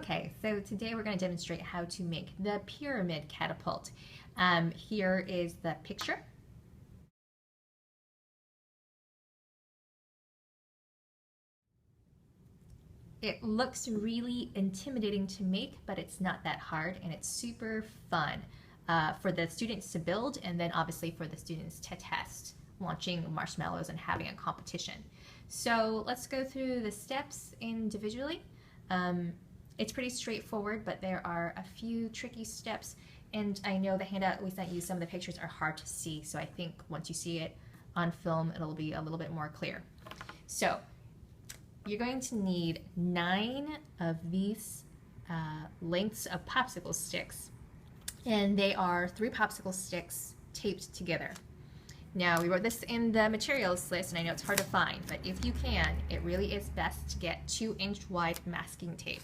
Okay, so today we're going to demonstrate how to make the pyramid catapult. Here is the picture. It looks really intimidating to make, but it's not that hard, and it's super fun for the students to build, and then obviously for the students to test, launching marshmallows and having a competition. So let's go through the steps individually. It's pretty straightforward, but there are a few tricky steps, and I know the handout we sent you, some of the pictures are hard to see, so I think once you see it on film, it'll be a little bit more clear. So you're going to need 9 of these lengths of popsicle sticks, and they are 3 popsicle sticks taped together. Now, we wrote this in the materials list, and I know it's hard to find, but if you can, it really is best to get 2-inch wide masking tape.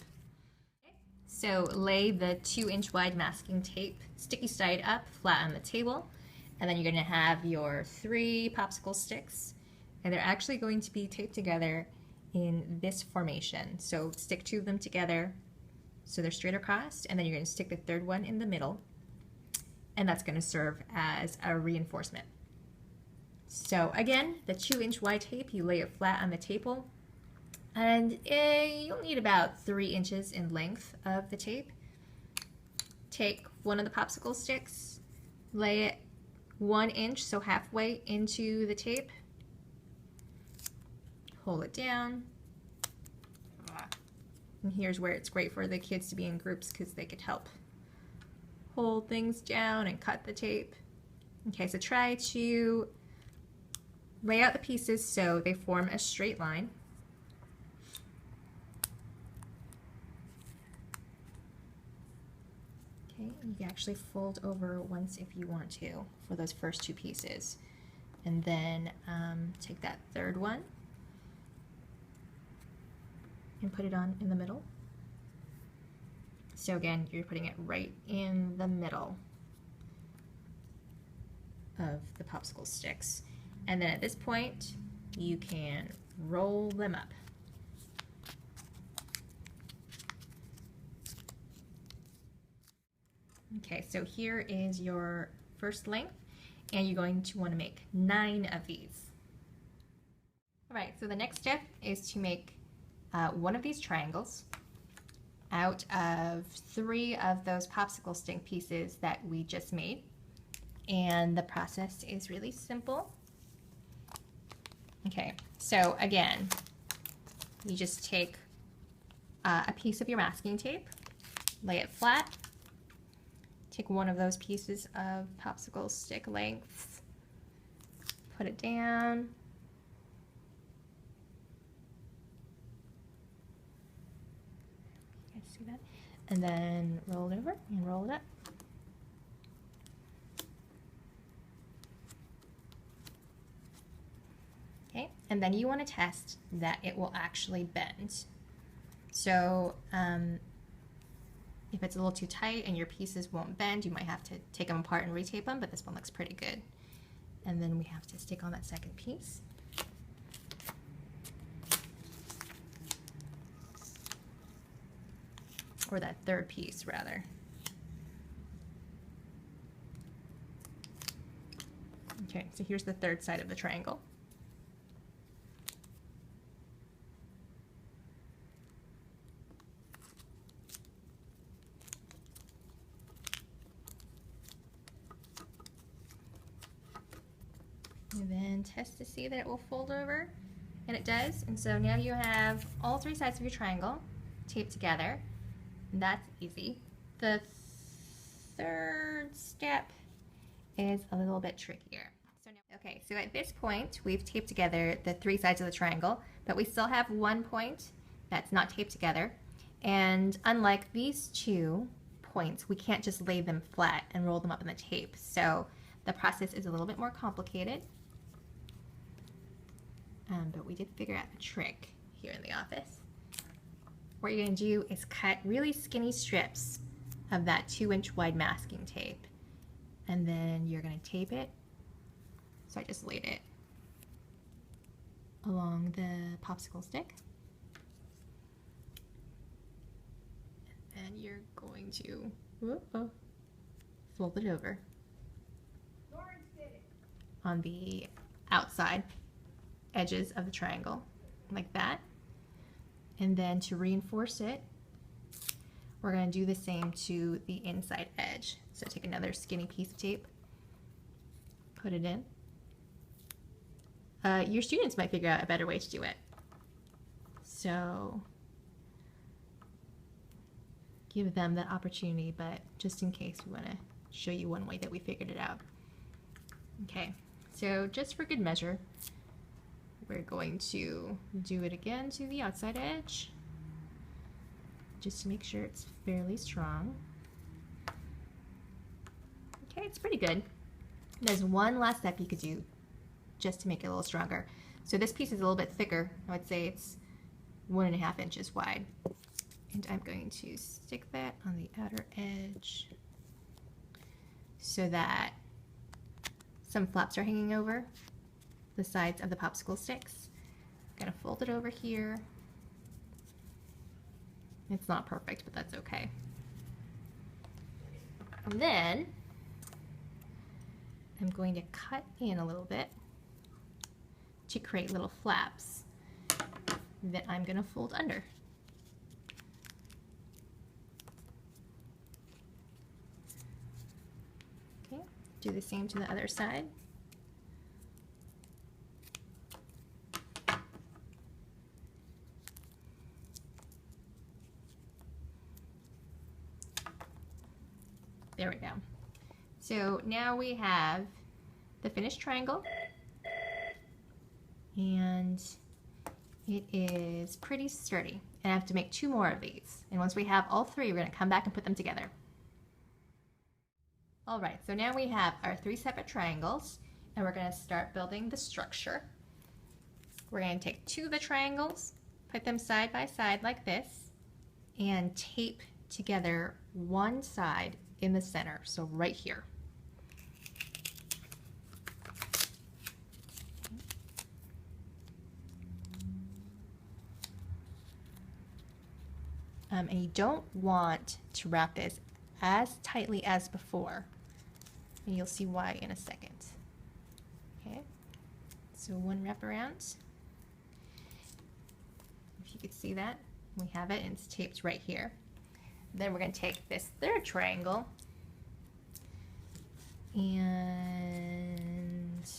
So lay the 2-inch wide masking tape sticky side up flat on the table, and then you're going to have your 3 popsicle sticks, and they're actually going to be taped together in this formation. So stick 2 of them together so they're straight across, and then you're going to stick the 3rd one in the middle, and that's going to serve as a reinforcement. So again, the 2-inch wide tape, you lay it flat on the table, and you'll need about 3 inches in length of the tape. Take one of the popsicle sticks, lay it 1 inch, so halfway into the tape, pull it down, and here's where it's great for the kids to be in groups because they could help hold things down and cut the tape. Okay, so try to lay out the pieces so they form a straight line. Okay, you can actually fold over once if you want to for those first 2 pieces. And then take that 3rd one and put it on in the middle. So again, you're putting it right in the middle of the popsicle sticks. And then at this point, you can roll them up. Okay, so here is your first length, and you're going to want to make 9 of these. All right, so the next step is to make one of these triangles out of 3 of those popsicle stick pieces that we just made. And the process is really simple. Okay, so again, you just take a piece of your masking tape, lay it flat, take one of those pieces of popsicle stick lengths, put it down, you guys see that? And then roll it over and roll it up. Okay, and then you want to test that it will actually bend. So if it's a little too tight and your pieces won't bend, you might have to take them apart and retape them, but this one looks pretty good. And then we have to stick on that 2nd piece. Or that 3rd piece, rather. Okay, so here's the 3rd side of the triangle. And then test to see that it will fold over, and it does. And so now you have all 3 sides of your triangle taped together. And that's easy. The 3rd step is a little bit trickier. So now, okay, so at this point we've taped together the 3 sides of the triangle, but we still have one point that's not taped together. And unlike these 2 points, we can't just lay them flat and roll them up in the tape. So the process is a little bit more complicated. But we did figure out a trick here in the office. What you're going to do is cut really skinny strips of that 2-inch wide masking tape, and then you're going to tape it. So I just laid it along the popsicle stick, you're going to fold it over on the outside edges of the triangle, like that. And then to reinforce it, we're going to do the same to the inside edge. So take another skinny piece of tape, put it in. Your students might figure out a better way to do it. So give them that opportunity, but just in case, we want to show you one way that we figured it out. Okay, so just for good measure, we're going to do it again to the outside edge, just to make sure it's fairly strong. Okay, it's pretty good. There's one last step you could do just to make it a little stronger. So this piece is a little bit thicker. I would say it's 1.5 inches wide. And I'm going to stick that on the outer edge so that some flaps are hanging over the sides of the popsicle sticks. I'm gonna fold it over here. It's not perfect, but that's okay. And then I'm going to cut in a little bit to create little flaps that I'm gonna fold under. Okay, do the same to the other side. There we go. So now we have the finished triangle, and it is pretty sturdy. And I have to make 2 more of these. And once we have all 3, we're gonna come back and put them together. All right, so now we have our 3 separate triangles, and we're gonna start building the structure. We're gonna take 2 of the triangles, put them side by side like this, and tape together one side in the center, so right here. And you don't want to wrap this as tightly as before, and you'll see why in a second. Okay, so one wrap around. If you could see that, we have it and it's taped right here. Then we're going to take this 3rd triangle and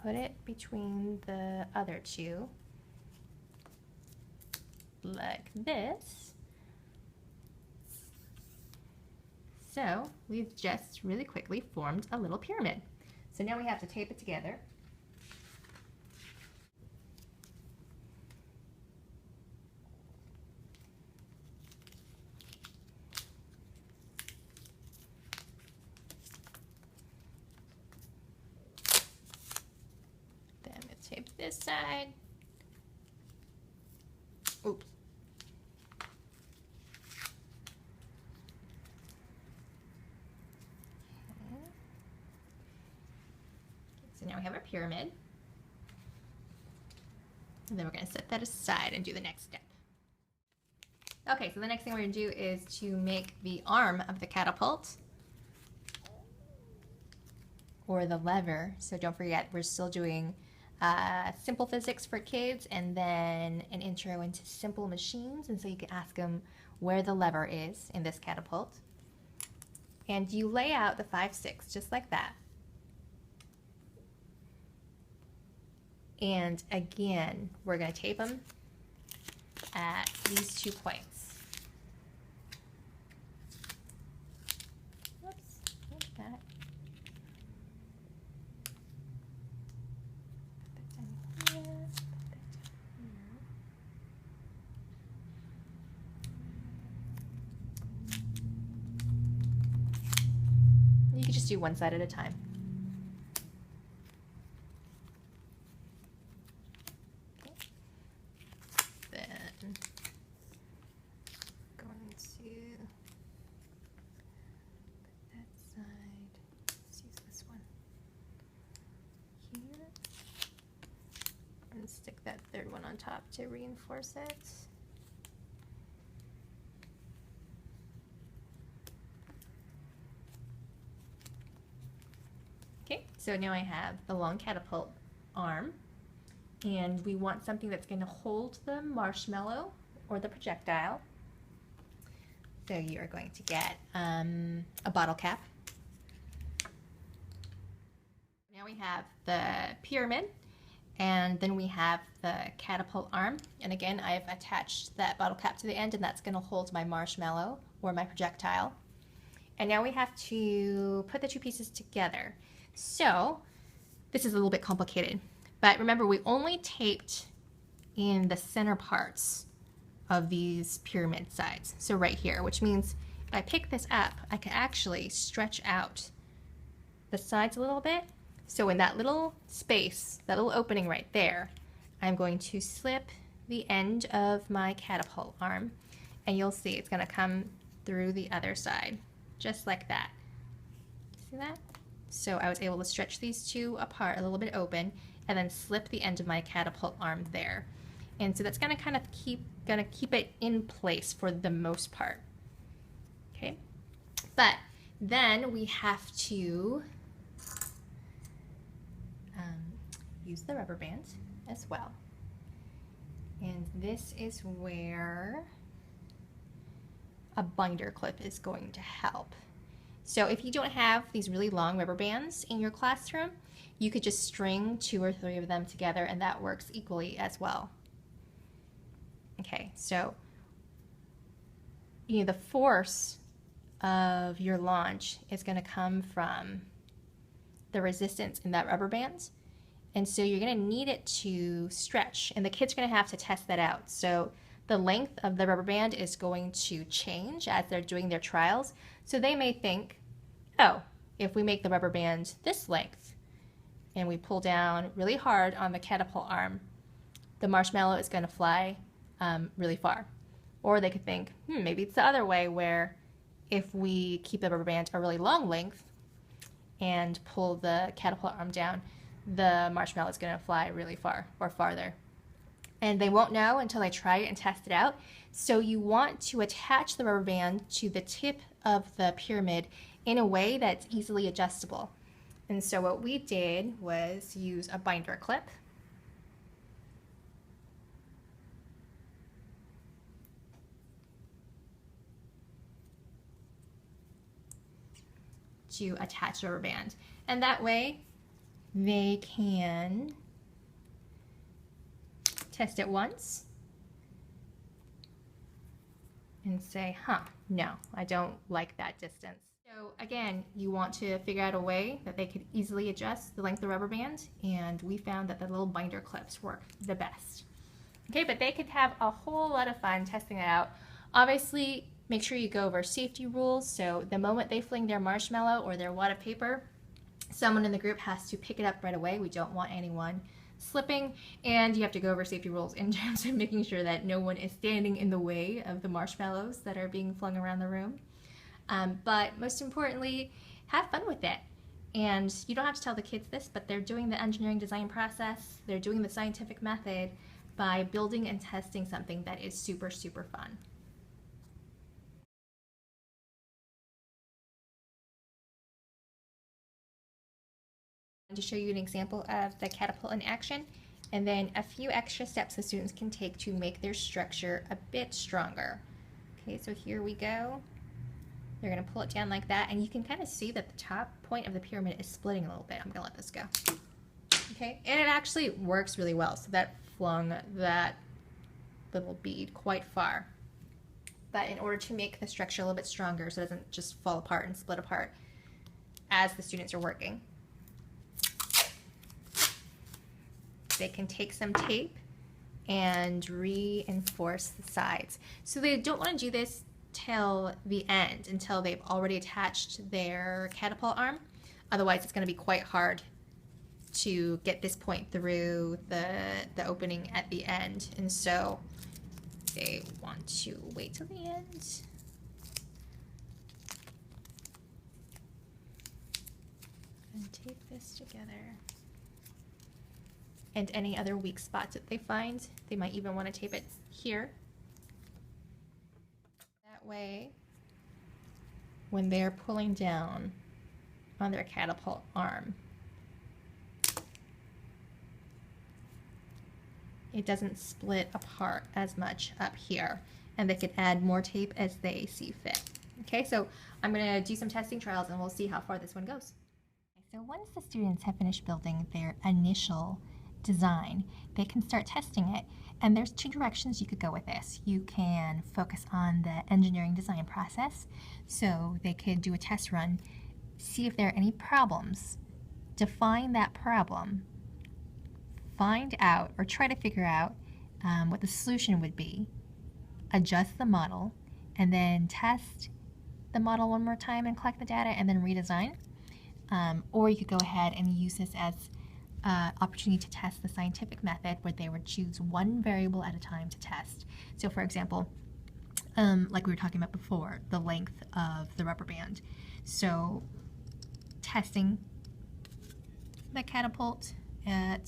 put it between the other 2 like this. So we've just really quickly formed a little pyramid. So now we have to tape it together. Then we'll tape this side. Oops. So now we have our pyramid. And then we're going to set that aside and do the next step. Okay, so the next thing we're going to do is to make the arm of the catapult, or the lever. So don't forget, we're still doing simple physics for kids, and then an intro into simple machines. And so you can ask them where the lever is in this catapult. And you lay out the 5 sticks just like that. And again, we're going to tape them at these 2 points. Whoops, like that. Put that down here, put that down here. You can just do one side at a time. Stick that 3rd one on top to reinforce it. So now I have the long catapult arm, and we want something that's going to hold the marshmallow or the projectile. So you are going to get a bottle cap. Now we have the pyramid, and then we have the catapult arm. And again, I've attached that bottle cap to the end, and that's going to hold my marshmallow or my projectile. And now we have to put the two pieces together. So this is a little bit complicated, but remember, we only taped in the center parts of these pyramid sides. So right here, which means if I pick this up, I can actually stretch out the sides a little bit. So in that little space, that little opening right there, I'm going to slip the end of my catapult arm, and you'll see it's going to come through the other side, just like that. See that? So I was able to stretch these two apart a little bit open, and then slip the end of my catapult arm there. And so that's going to kind of keep it in place for the most part. Okay, but then we have to use the rubber band as well. And this is where a binder clip is going to help. So if you don't have these really long rubber bands in your classroom, you could just string 2 or 3 of them together, and that works equally as well. Okay, so the force of your launch is going to come from the resistance in that rubber band. And so you're going to need it to stretch, and the kids are going to have to test that out. So the length of the rubber band is going to change as they're doing their trials. So they may think, oh, if we make the rubber band this length and we pull down really hard on the catapult arm, the marshmallow is going to fly really far. Or they could think, maybe it's the other way, where if we keep the rubber band a really long length and pull the catapult arm down, the marshmallow is going to fly really far or farther. And they won't know until they try it and test it out. So you want to attach the rubber band to the tip of the pyramid in a way that's easily adjustable. And so what we did was use a binder clip. To attach the rubber band. And that way they can test it once and say, no, I don't like that distance. So again, you want to figure out a way that they could easily adjust the length of the rubber band, and we found that the little binder clips work the best. Okay, but they could have a whole lot of fun testing it out. Obviously, make sure you go over safety rules. So the moment they fling their marshmallow or their wad of paper, someone in the group has to pick it up right away. We don't want anyone slipping, and you have to go over safety rules in terms of making sure that no one is standing in the way of the marshmallows that are being flung around the room. But most importantly, have fun with it. And you don't have to tell the kids this, but they're doing the engineering design process, they're doing the scientific method by building and testing something that is super, super fun. To show you an example of the catapult in action, and then a few extra steps the students can take to make their structure a bit stronger. Okay, so here we go. They're going to pull it down like that, and you can kind of see that the top point of the pyramid is splitting a little bit. I'm going to let this go. Okay, and it actually works really well. So that flung that little bead quite far. But in order to make the structure a little bit stronger so it doesn't just fall apart and split apart as the students are working, they can take some tape and reinforce the sides. So they don't want to do this till the end, until they've already attached their catapult arm. Otherwise, it's going to be quite hard to get this point through the opening at the end. And so they want to wait till the end. And tape this together. And any other weak spots that they find, they might even want to tape it here. That way, when they're pulling down on their catapult arm, it doesn't split apart as much up here, and they can add more tape as they see fit. Okay, so I'm gonna do some testing trials and we'll see how far this one goes. So once the students have finished building their initial design, they can start testing it. And there's two directions you could go with this. You can focus on the engineering design process. So they could do a test run, see if there are any problems, define that problem, find out or try to figure out what the solution would be, adjust the model, and then test the model one more time and collect the data and then redesign. Or you could go ahead and use this as opportunity to test the scientific method, where they would choose one variable at a time to test. So for example, like we were talking about before, the length of the rubber band. So testing the catapult at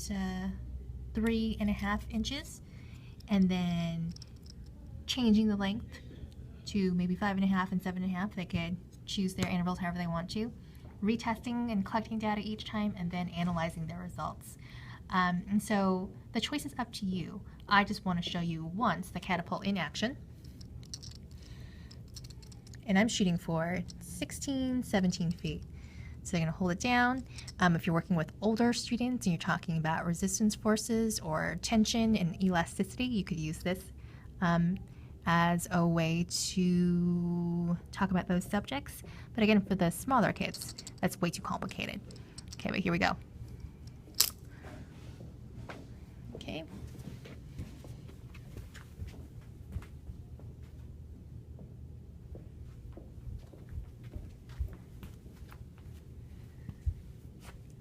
3.5 inches, and then changing the length to maybe 5.5 and 7.5. They could choose their intervals however they want to, retesting and collecting data each time, and then analyzing their results. And so the choice is up to you. I just want to show you once the catapult in action. And I'm shooting for 16, 17 feet. So you're going to hold it down. If you're working with older students and you're talking about resistance forces or tension and elasticity, you could use this as a way to talk about those subjects. But again, for the smaller kids, that's way too complicated. Okay, but here we go. Okay.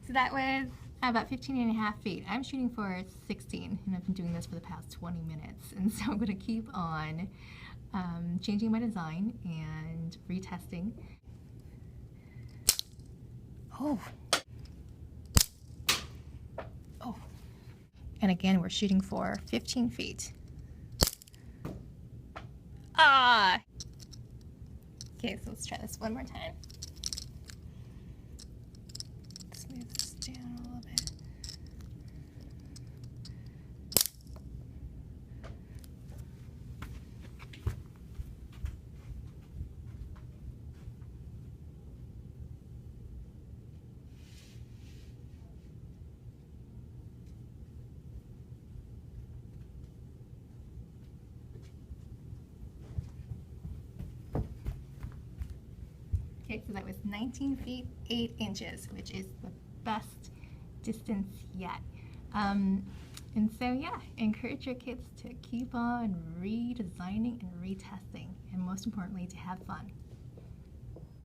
So that was about 15.5 feet. I'm shooting for 16, and I've been doing this for the past 20 minutes. And so I'm going to keep on changing my design and retesting. Oh. And again, we're shooting for 15 feet. Ah! Okay, so let's try this one more time. Let's move this down a little bit. Okay, so that was 19 feet, 8 inches, which is the best distance yet. And so yeah, encourage your kids to keep on redesigning and retesting, and most importantly, to have fun.